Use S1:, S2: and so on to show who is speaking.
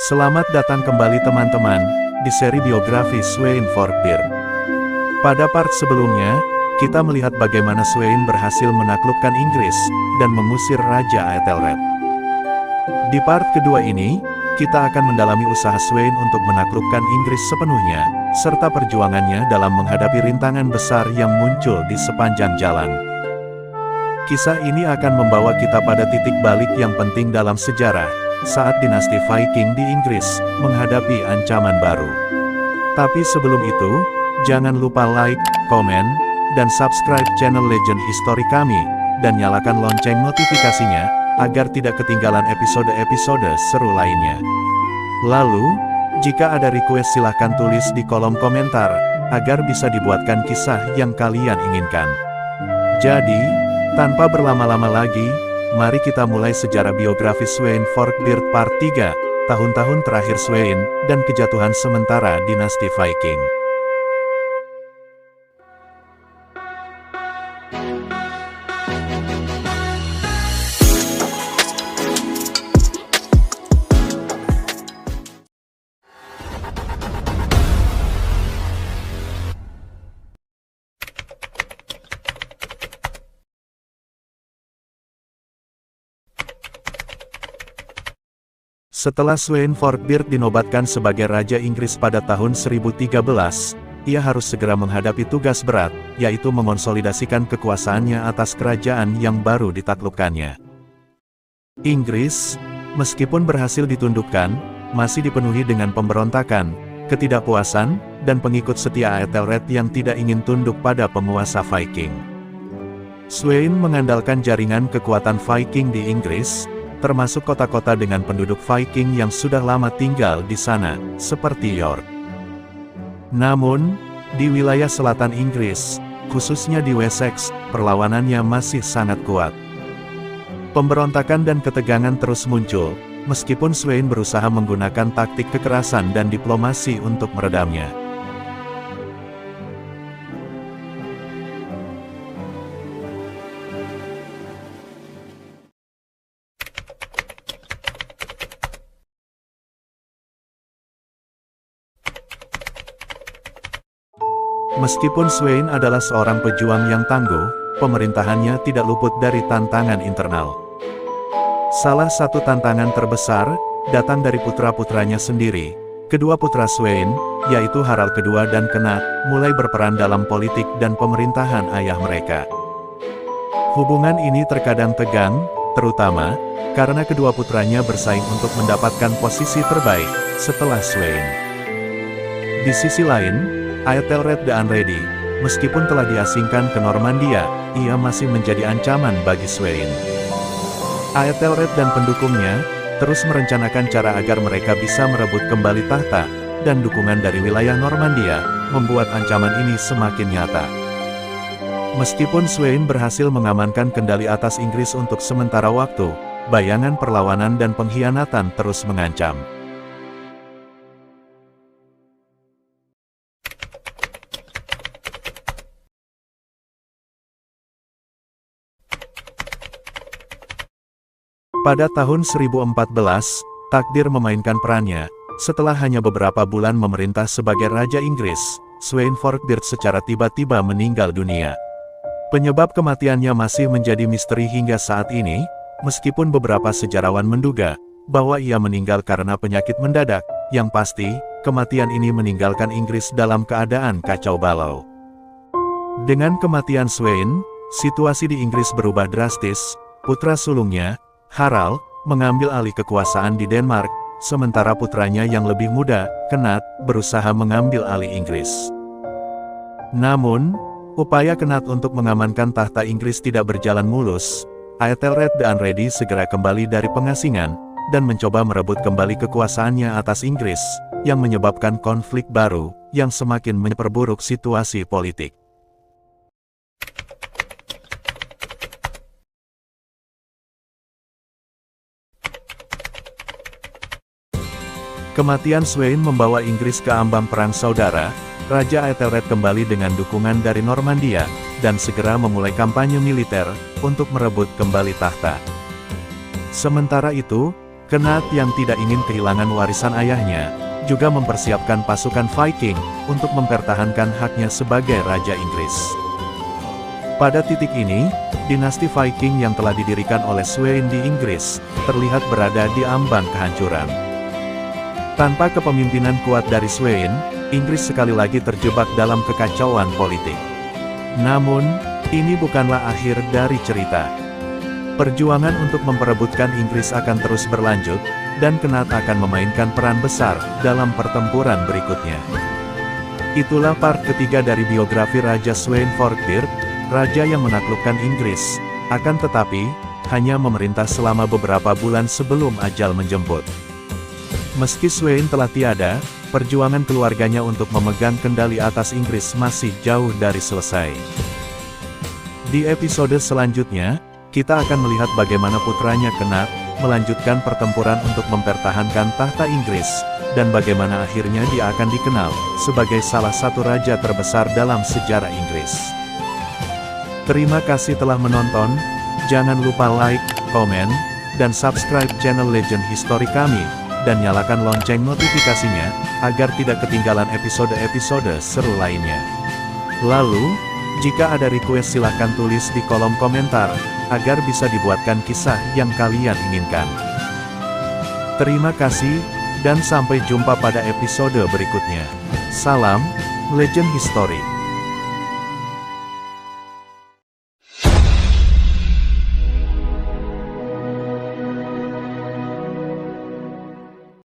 S1: Selamat datang kembali teman-teman, di seri biografi Sweyn Forkbeard. Pada part sebelumnya, kita melihat bagaimana Sweyn berhasil menaklukkan Inggris, dan mengusir Raja Aethelred. Di part kedua ini, kita akan mendalami usaha Sweyn untuk menaklukkan Inggris sepenuhnya, serta perjuangannya dalam menghadapi rintangan besar yang muncul di sepanjang jalan. Kisah ini akan membawa kita pada titik balik yang penting dalam sejarah, saat dinasti Viking di Inggris menghadapi ancaman baru. Tapi sebelum itu, jangan lupa like, komen, dan subscribe channel Legend History kami, dan nyalakan lonceng notifikasinya, agar tidak ketinggalan episode-episode seru lainnya. Lalu, jika ada request silahkan tulis di kolom komentar, agar bisa dibuatkan kisah yang kalian inginkan. Jadi, tanpa berlama-lama lagi, mari kita mulai sejarah biografi Sweyn Forkbeard Part 3, tahun-tahun terakhir Sweyn, dan kejatuhan sementara dinasti Viking. Setelah Sweyn Forkbeard dinobatkan sebagai Raja Inggris pada tahun 1013, ia harus segera menghadapi tugas berat, yaitu mengonsolidasikan kekuasaannya atas kerajaan yang baru ditaklukkannya. Inggris, meskipun berhasil ditundukkan, masih dipenuhi dengan pemberontakan, ketidakpuasan, dan pengikut setia Aethelred yang tidak ingin tunduk pada penguasa Viking. Sweyn mengandalkan jaringan kekuatan Viking di Inggris, termasuk kota-kota dengan penduduk Viking yang sudah lama tinggal di sana, seperti York. Namun, di wilayah selatan Inggris, khususnya di Wessex, perlawanannya masih sangat kuat. Pemberontakan dan ketegangan terus muncul, meskipun Sweyn berusaha menggunakan taktik kekerasan dan diplomasi untuk meredamnya. Meskipun Sweyn adalah seorang pejuang yang tangguh, pemerintahannya tidak luput dari tantangan internal. Salah satu tantangan terbesar, datang dari putra-putranya sendiri. Kedua putra Sweyn, yaitu Harald II dan Cnut, mulai berperan dalam politik dan pemerintahan ayah mereka. Hubungan ini terkadang tegang, terutama, karena kedua putranya bersaing untuk mendapatkan posisi terbaik, setelah Sweyn. Di sisi lain, Aethelred the Unready, meskipun telah diasingkan ke Normandia, ia masih menjadi ancaman bagi Sweyn. Aethelred dan pendukungnya, terus merencanakan cara agar mereka bisa merebut kembali tahta, dan dukungan dari wilayah Normandia, membuat ancaman ini semakin nyata. Meskipun Sweyn berhasil mengamankan kendali atas Inggris untuk sementara waktu, bayangan perlawanan dan pengkhianatan terus mengancam. Pada tahun 1014, takdir memainkan perannya. Setelah hanya beberapa bulan memerintah sebagai Raja Inggris, Sweyn Forkbeard secara tiba-tiba meninggal dunia. Penyebab kematiannya masih menjadi misteri hingga saat ini, meskipun beberapa sejarawan menduga bahwa ia meninggal karena penyakit mendadak. Yang pasti, kematian ini meninggalkan Inggris dalam keadaan kacau balau. Dengan kematian Sweyn, situasi di Inggris berubah drastis. Putra sulungnya, Harald, mengambil alih kekuasaan di Denmark, sementara putranya yang lebih muda, Cnut, berusaha mengambil alih Inggris. Namun, upaya Cnut untuk mengamankan tahta Inggris tidak berjalan mulus. Aethelred the Unready segera kembali dari pengasingan, dan mencoba merebut kembali kekuasaannya atas Inggris, yang menyebabkan konflik baru, yang semakin memperburuk situasi politik. Kematian Sweyn membawa Inggris ke ambang perang saudara. Raja Aethelred kembali dengan dukungan dari Normandia, dan segera memulai kampanye militer untuk merebut kembali tahta. Sementara itu, Knut yang tidak ingin kehilangan warisan ayahnya, juga mempersiapkan pasukan Viking untuk mempertahankan haknya sebagai Raja Inggris. Pada titik ini, dinasti Viking yang telah didirikan oleh Sweyn di Inggris, terlihat berada di ambang kehancuran. Tanpa kepemimpinan kuat dari Sweyn, Inggris sekali lagi terjebak dalam kekacauan politik. Namun, ini bukanlah akhir dari cerita. Perjuangan untuk memperebutkan Inggris akan terus berlanjut, dan Knut akan memainkan peran besar dalam pertempuran berikutnya. Itulah part ketiga dari biografi Raja Sweyn Forkbeard, raja yang menaklukkan Inggris, akan tetapi, hanya memerintah selama beberapa bulan sebelum ajal menjemput. Meski Sweyn telah tiada, perjuangan keluarganya untuk memegang kendali atas Inggris masih jauh dari selesai. Di episode selanjutnya, kita akan melihat bagaimana putranya Knut melanjutkan pertempuran untuk mempertahankan tahta Inggris, dan bagaimana akhirnya dia akan dikenal sebagai salah satu raja terbesar dalam sejarah Inggris. Terima kasih telah menonton, jangan lupa like, komen, dan subscribe channel Legend History kami, dan nyalakan lonceng notifikasinya, agar tidak ketinggalan episode-episode seru lainnya. Lalu, jika ada request silahkan tulis di kolom komentar, agar bisa dibuatkan kisah yang kalian inginkan. Terima kasih, dan sampai jumpa pada episode berikutnya. Salam, Legend History.